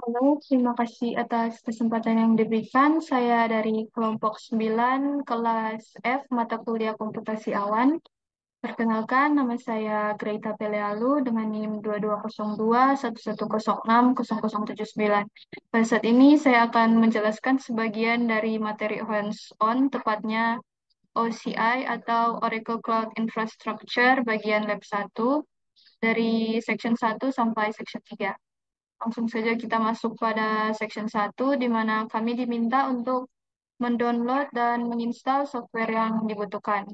Halo, terima kasih atas kesempatan yang diberikan. Saya dari kelompok 9, kelas F, mata kuliah komputasi awan. Perkenalkan, nama saya Greta Pelealu dengan NIM 220211060079. Pada saat ini saya akan menjelaskan sebagian dari materi hands-on, tepatnya OCI atau Oracle Cloud Infrastructure bagian lab 1 dari section 1 sampai section 3. Langsung saja kita masuk pada section 1, di mana kami diminta untuk mendownload dan menginstal software yang dibutuhkan.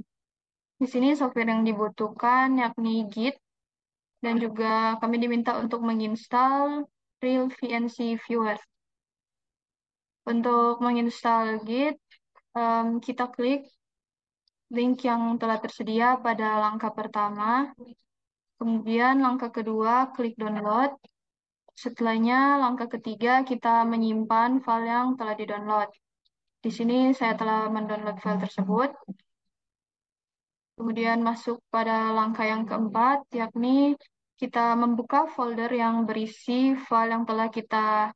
Di sini software yang dibutuhkan yakni Git, dan juga kami diminta untuk menginstal Real VNC Viewer. Untuk menginstal Git, kita klik link yang telah tersedia pada langkah pertama. Kemudian langkah kedua, klik download. Setelahnya, langkah ketiga, kita menyimpan file yang telah di-download. Di sini saya telah mendownload file tersebut. Kemudian masuk pada langkah yang keempat, yakni kita membuka folder yang berisi file yang telah kita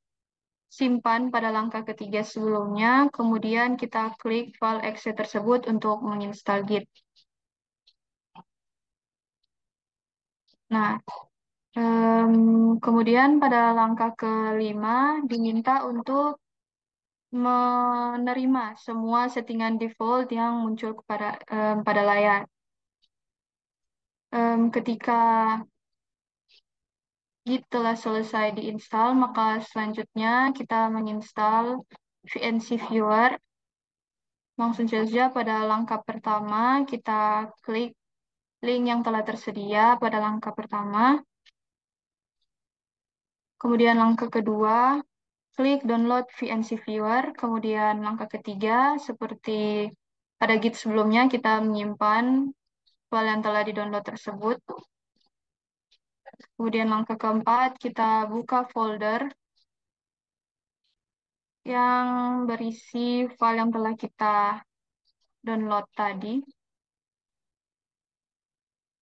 simpan pada langkah ketiga sebelumnya. Kemudian kita klik file exe tersebut untuk menginstal Git. Nah, kemudian pada langkah kelima diminta untuk menerima semua settingan default yang muncul pada layar. Ketika Git telah selesai diinstal, maka selanjutnya kita menginstal VNC Viewer. Langsung saja pada langkah pertama, kita klik link yang telah tersedia pada langkah pertama. Kemudian langkah kedua, klik download VNC Viewer. Kemudian langkah ketiga, seperti pada Git sebelumnya, kita menyimpan file yang telah di-download tersebut. Kemudian langkah keempat, kita buka folder yang berisi file yang telah kita download tadi.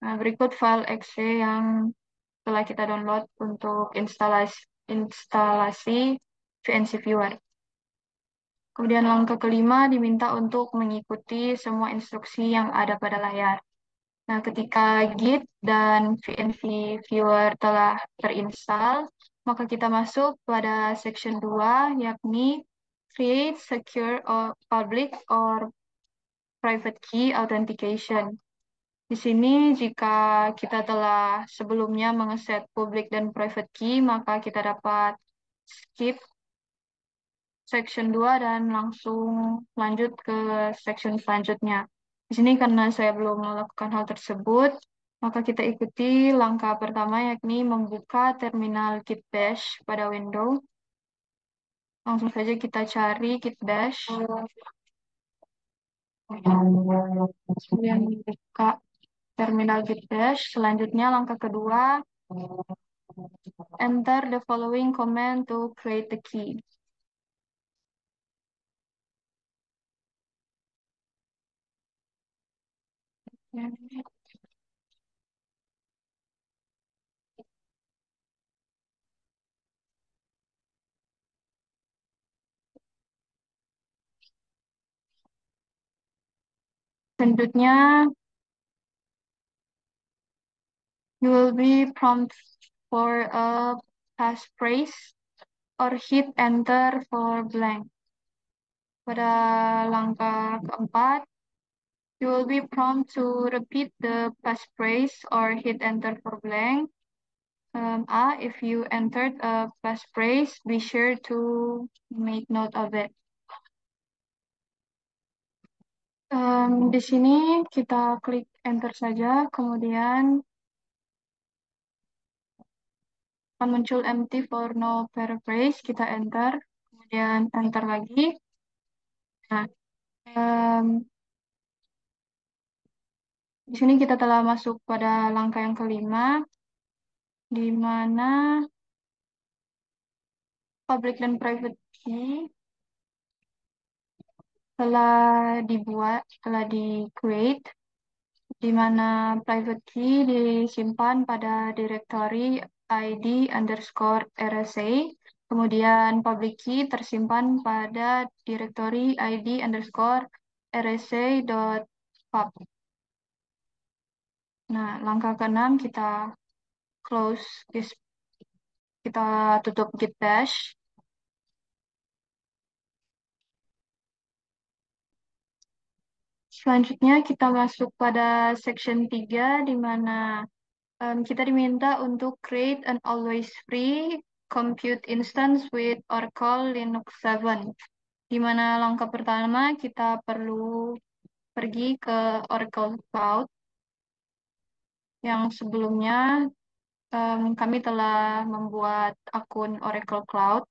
Nah, berikut file exe yang telah kita download untuk instalasi VNC Viewer. Kemudian langkah kelima diminta untuk mengikuti semua instruksi yang ada pada layar. Nah, ketika Git dan VNC Viewer telah terinstall, maka kita masuk pada section 2, yakni Create Secure or Public or Private Key Authentication. Di sini, jika kita telah sebelumnya mengeset public dan private key, maka kita dapat skip section 2 dan langsung lanjut ke section selanjutnya. Di sini karena saya belum melakukan hal tersebut, maka kita ikuti langkah pertama yakni membuka terminal Git Bash pada Windows. Langsung saja kita cari Git Bash. Kemudian buka terminal Git Bash. Selanjutnya langkah kedua, enter the following command to create the key. Selanjutnya, you will be prompted for a passphrase or hit enter for blank. Pada langkah keempat, you will be prompted to repeat the passphrase or hit enter for blank. If you entered a passphrase, be sure to make note of it. Di sini kita klik enter saja, kemudian akan muncul empty for no paraphrase, kita enter, kemudian enter lagi. Nah, di sini kita telah masuk pada langkah yang kelima, di mana public dan private key telah di-create, di mana private key disimpan pada directory id_rsa, Kemudian public key tersimpan pada directory id underscore rsa.pub. Nah, langkah keenam kita close this, kita tutup git bash. Selanjutnya kita masuk pada section 3 di mana kita diminta untuk create an always free compute instance with Oracle Linux 7. Di mana langkah pertama kita perlu pergi ke Oracle Cloud yang sebelumnya kami telah membuat akun Oracle Cloud.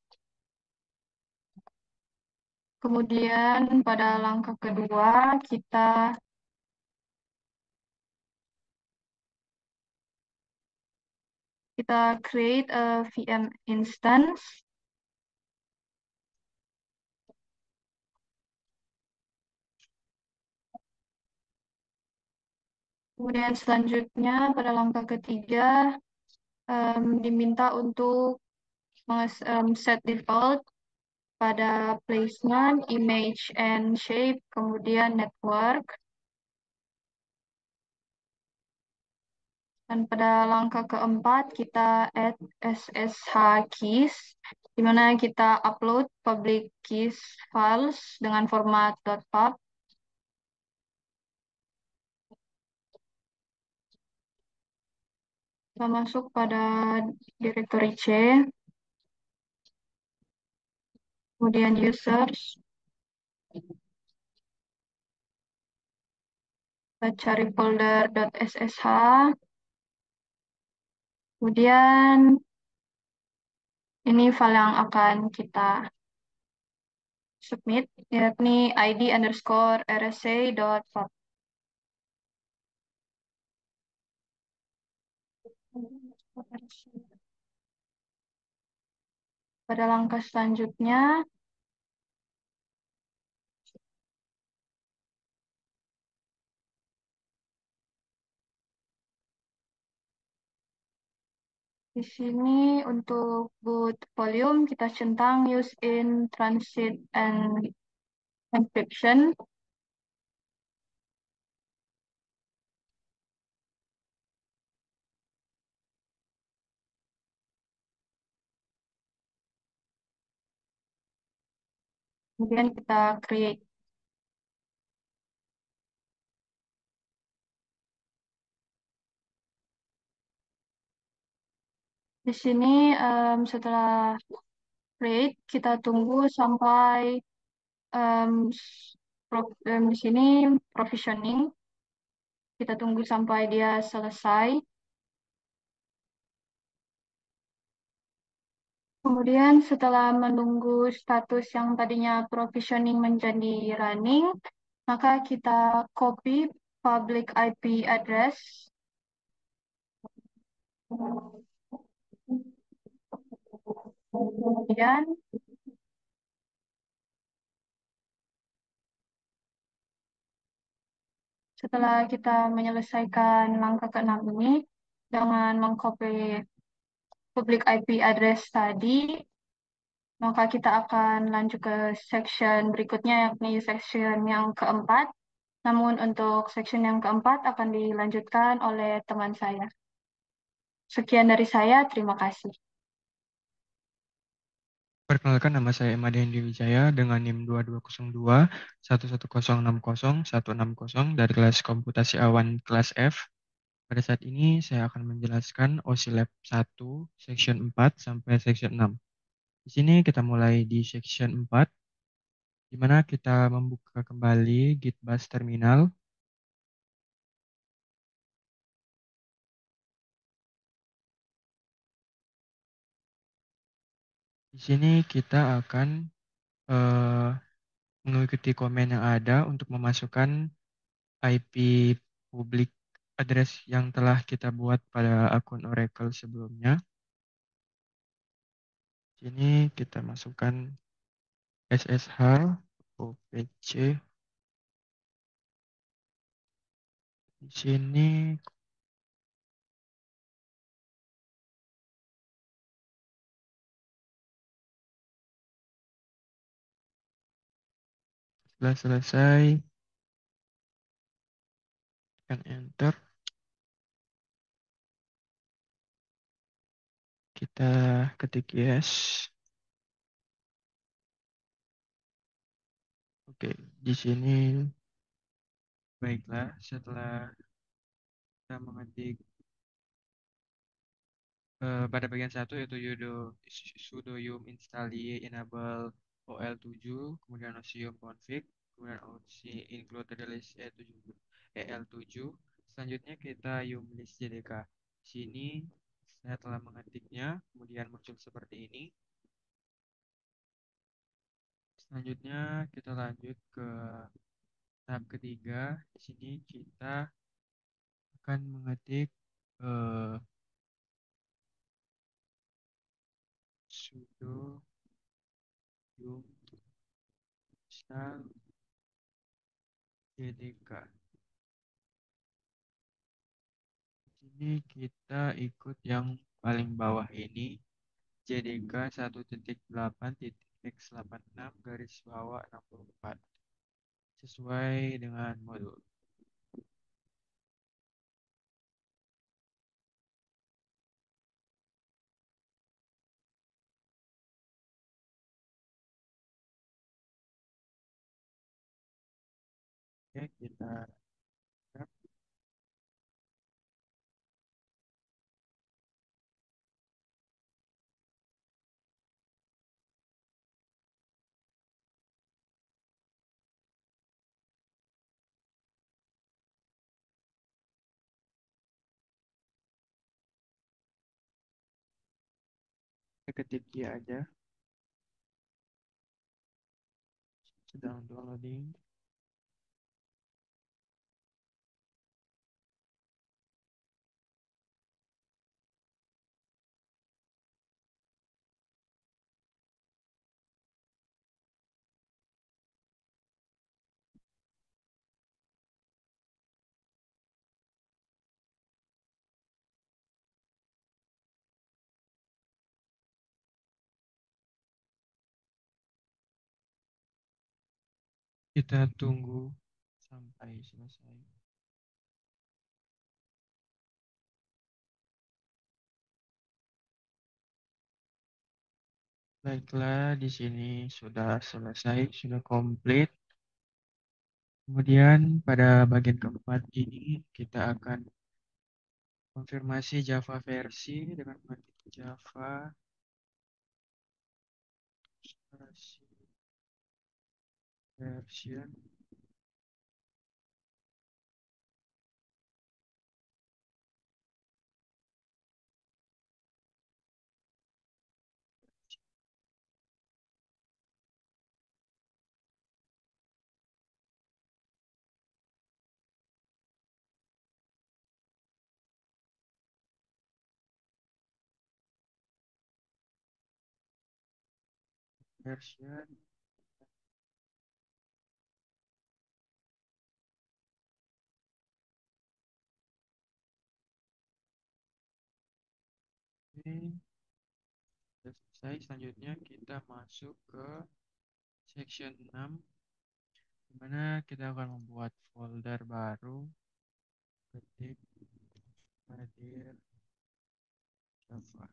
Kemudian pada langkah kedua kita create a VM instance. Kemudian selanjutnya pada langkah ketiga diminta untuk set default pada placement, image, and shape, kemudian network. Dan pada langkah keempat kita add SSH keys, di mana kita upload public keys files dengan format .pub. Kita masuk pada directory C, kemudian users, kita cari folder .ssh, kemudian ini file yang akan kita submit, yakni id underscore rsa.pub. Pada langkah selanjutnya, di sini untuk boot volume kita centang use in transit and encryption. Kemudian kita create. Di sini setelah create kita tunggu sampai di sini provisioning. Kita tunggu sampai dia selesai. Kemudian setelah menunggu status yang tadinya provisioning menjadi running, maka kita copy public IP address. Kemudian setelah kita menyelesaikan langkah keenam ini, dengan mengcopy public IP address tadi, maka kita akan lanjut ke section berikutnya, yakni section yang keempat. Namun untuk section yang keempat akan dilanjutkan oleh teman saya. Sekian dari saya, terima kasih. Perkenalkan, nama saya Emma Dendi Wijaya dengan NIM 2202 11060 dari kelas Komputasi Awan kelas F. Pada saat ini saya akan menjelaskan OSI Lab 1 section 4 sampai section 6. Di sini kita mulai di section 4 di mana kita membuka kembali Git Bash terminal. Di sini kita akan mengikuti komen yang ada untuk memasukkan IP public address yang telah kita buat pada akun Oracle sebelumnya. Di sini kita masukkan SSH, OPC. Di sini Setelah selesai, tekan enter. Kita ketik yes. Oke, di sini baiklah setelah kita mengetik pada bagian satu yaitu sudo yum install enable OL7, kemudian osium config, kemudian opsi include release EL7. Selanjutnya kita yum list JDK. Sini saya telah mengetiknya, kemudian muncul seperti ini. Selanjutnya kita lanjut ke tahap ketiga. Di sini kita akan mengetik eh, sudo yum install JDK. Ini kita ikut yang paling bawah ini, JDK 1.8.x86 garis bawah 64, sesuai dengan modul. Oke, kita ketik dia aja, sedang downloading. Kita tunggu sampai selesai. Baiklah, di sini sudah selesai, sudah komplit. Kemudian pada bagian keempat ini kita akan konfirmasi Java versi dengan mengetik Java versi version version. Oke, sudah selesai. Selanjutnya kita masuk ke section 6, di mana kita akan membuat folder baru, ketik hadir Java.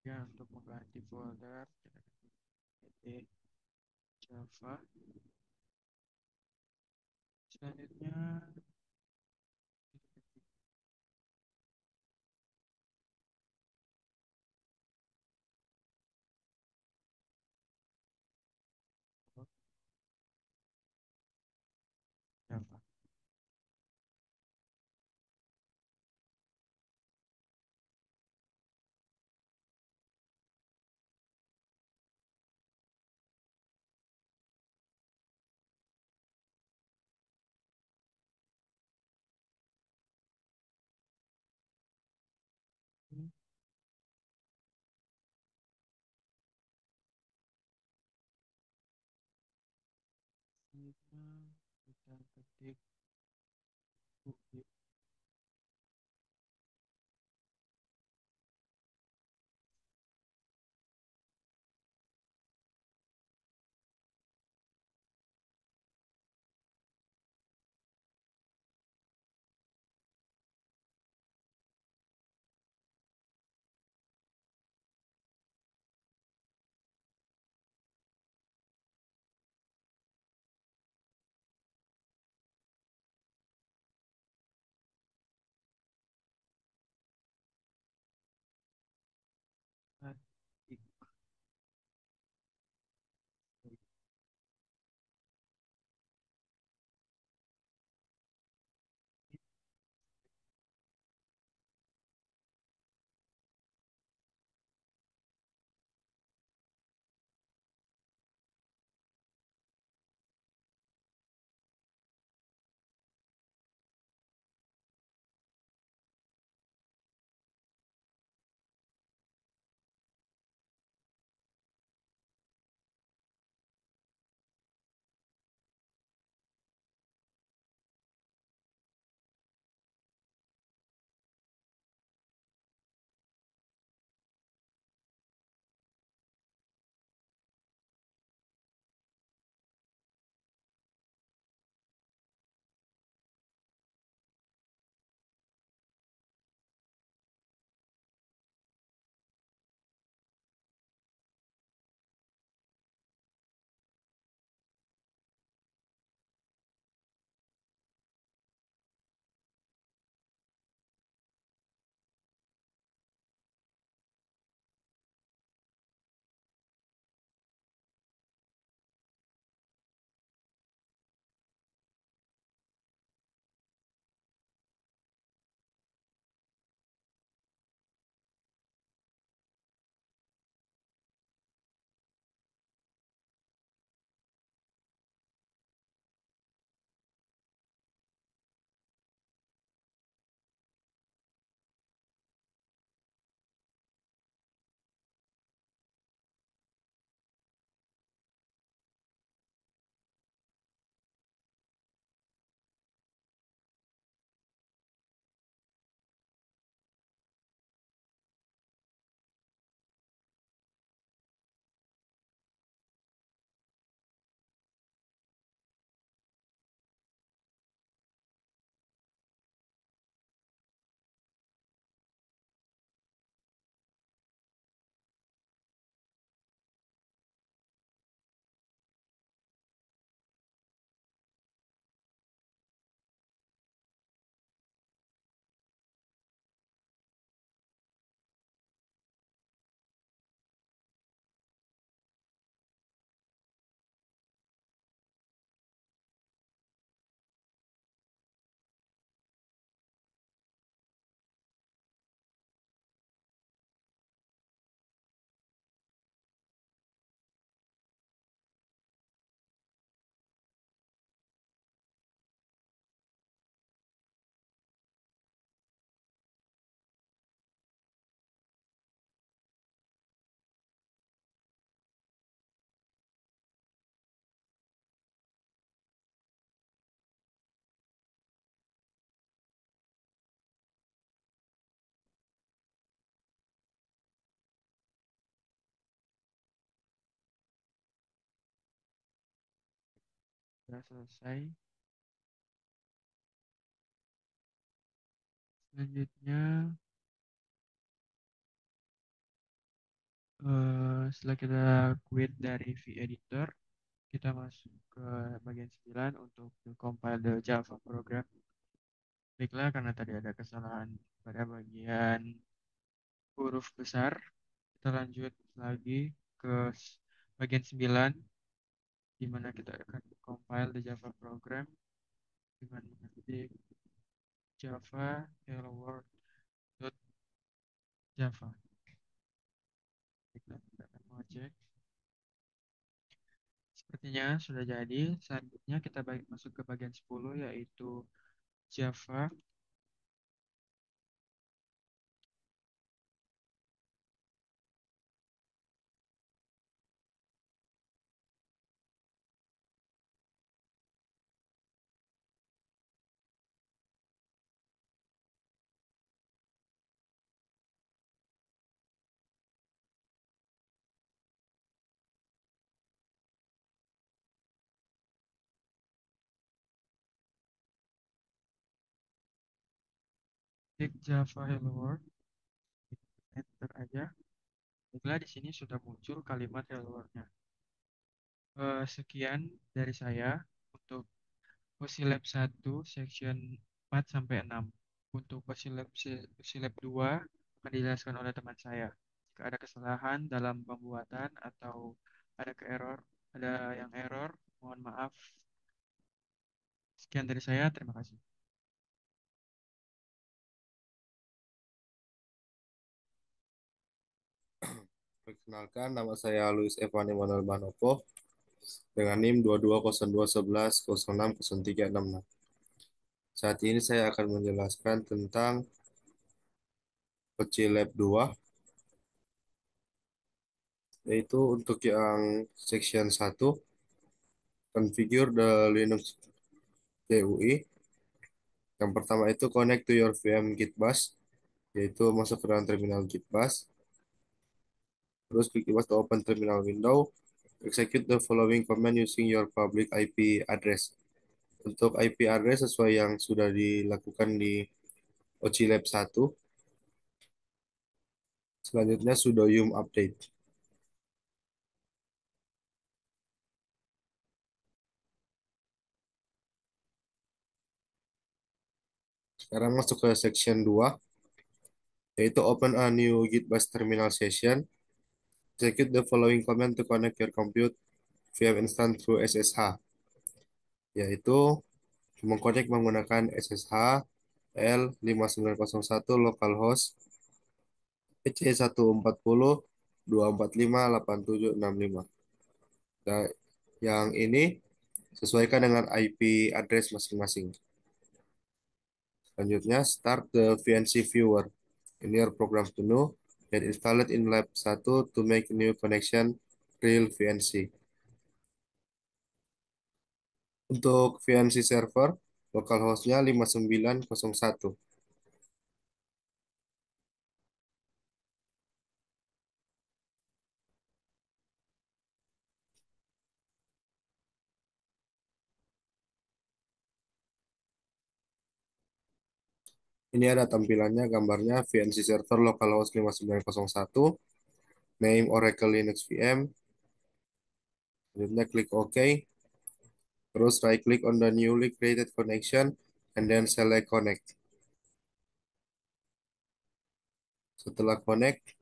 Ya, untuk mengganti folder kita ketik Java. Selanjutnya kita ketik Java. Selanjutnya kita ketik bukti. Sudah selesai. Selanjutnya, setelah kita quit dari V-Editor, kita masuk ke bagian 9 untuk compile the Java program. Baiklah, karena tadi ada kesalahan pada bagian huruf besar, kita lanjut lagi ke bagian 9, di mana kita akan compile the Java program dengan mengetik Java hello world.java. Kita akan mengecek. Sepertinya sudah jadi. Selanjutnya kita masuk ke bagian 10, yaitu Java. Ketik Java hello world. Enter aja. Baiklah, di sini sudah muncul kalimat hello world-nya. Sekian dari saya untuk Osilab 1 section 4 sampai 6. Untuk Osilab 2 akan dijelaskan oleh teman saya. Jika ada kesalahan dalam pembuatan atau ada yang error, mohon maaf. Sekian dari saya, terima kasih. Perkenalkan, nama saya Luis Evan Emanuel Manopo dengan NIM 220211060366. Saat ini saya akan menjelaskan tentang Lab 2, yaitu untuk yang section 1, configure the Linux GUI. Yang pertama itu connect to your VM Git Bash, yaitu masuk ke dalam terminal Git Bash. Terus klik Git Bash to open terminal window. Execute the following command using your public IP address. Untuk IP address sesuai yang sudah dilakukan di Lab 1. Selanjutnya sudo yum update. Sekarang masuk ke section 2, yaitu open a new Git Bash terminal session. Execute the following command to connect your compute VM instance through SSH, yaitu mengconnect menggunakan SSH L5901 localhost EC140.245.8765. Nah, yang ini sesuaikan dengan IP address masing-masing. Selanjutnya, start the VNC viewer. In your program to know and install it in lab 1 to make new connection real VNC. Untuk VNC server, localhostnya 5901. Ini ada tampilannya, gambarnya VNC server localhost 5901, name Oracle Linux VM. Selanjutnya klik OK. Terus right click on the newly created connection and then select connect. Setelah connect,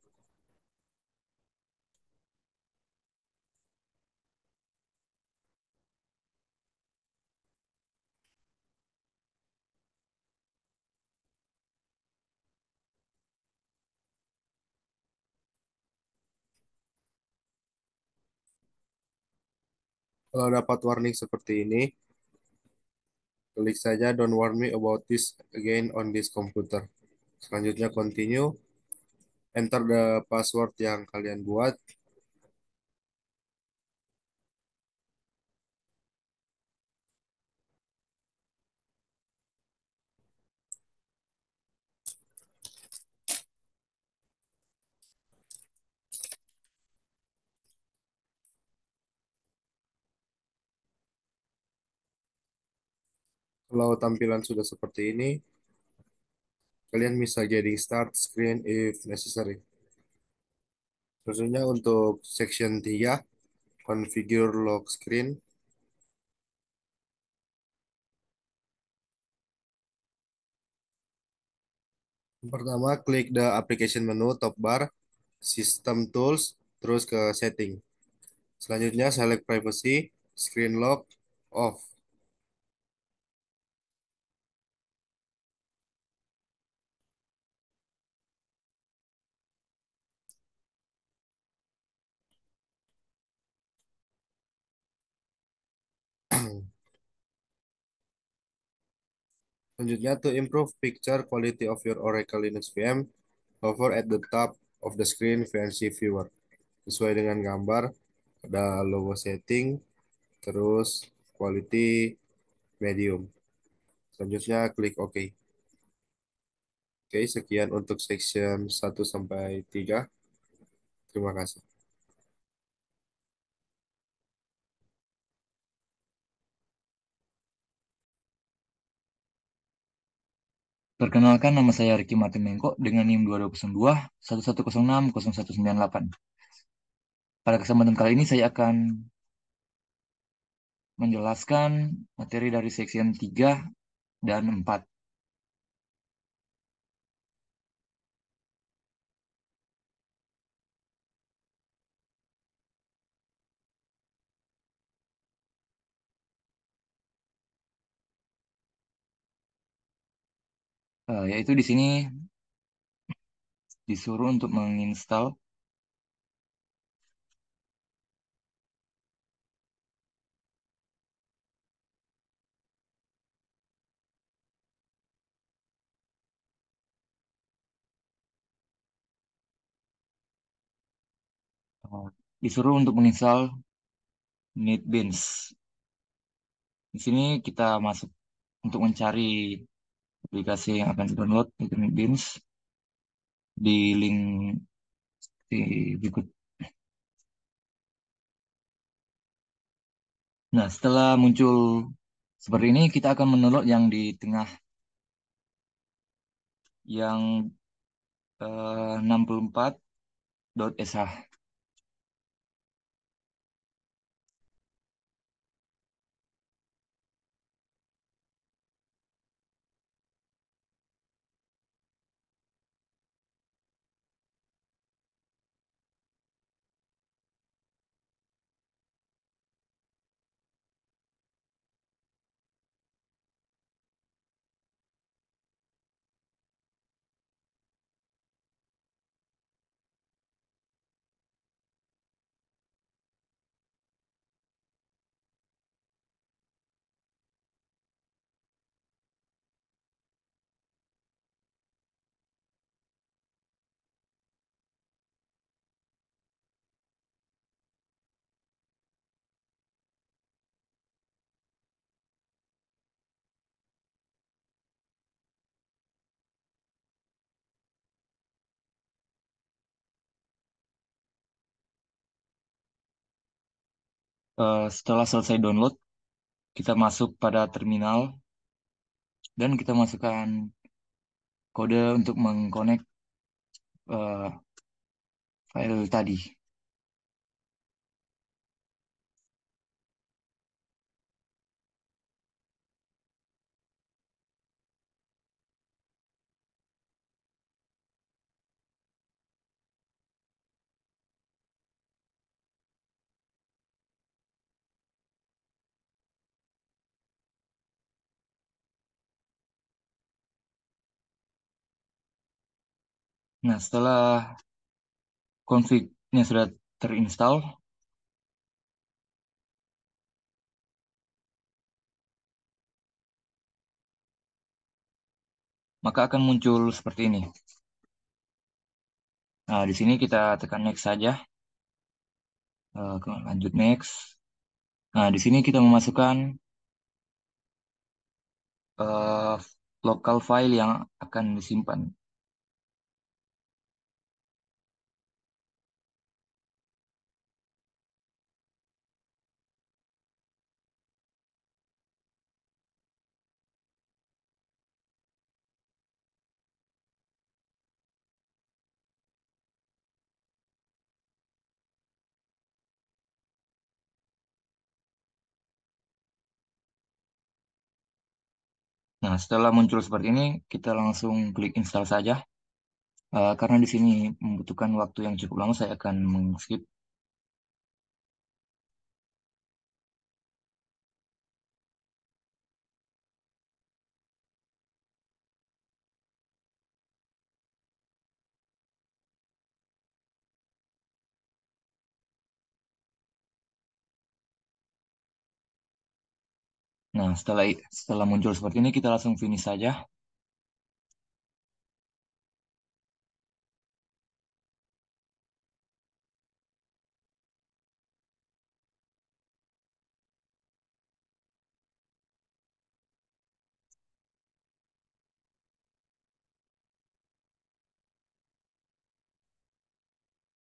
kalau dapat warning seperti ini, klik saja don't warn me about this again on this computer. Selanjutnya continue. Enter the password yang kalian buat. Kalau tampilan sudah seperti ini, kalian bisa getting start screen if necessary. Tentunya untuk section 3, configure lock screen. Pertama, klik the application menu top bar, system tools, terus ke setting. Selanjutnya, select privacy, screen lock, off. Selanjutnya, to improve picture quality of your Oracle Linux VM, hover at the top of the screen VNC Viewer. Sesuai dengan gambar, ada logo setting, terus quality medium. Selanjutnya, klik OK. Oke, sekian untuk section 1 sampai 3. Terima kasih. Perkenalkan, nama saya Ricky Martin Mengko dengan NIM 2002 1106 0198. Pada kesempatan kali ini saya akan menjelaskan materi dari section 3 dan 4. Yaitu di sini disuruh untuk menginstal uh, disuruh untuk menginstal NetBeans. Di sini kita masuk untuk mencari aplikasi yang akan di-download itu NetBeans di link di berikut. Nah, setelah muncul seperti ini, kita akan mendownload yang di tengah, yang 64.sh. Setelah selesai download, kita masuk pada terminal dan kita masukkan kode untuk mengkonek file tadi. Nah, setelah config-nya sudah terinstall, maka akan muncul seperti ini. Nah, di sini kita tekan next saja. Lanjut next. Nah, di sini kita memasukkan uh, lokal file yang akan disimpan. Nah, setelah muncul seperti ini, kita langsung klik install saja. Karena di sini membutuhkan waktu yang cukup lama, saya akan skip. Nah, setelah muncul seperti ini, kita langsung finish saja.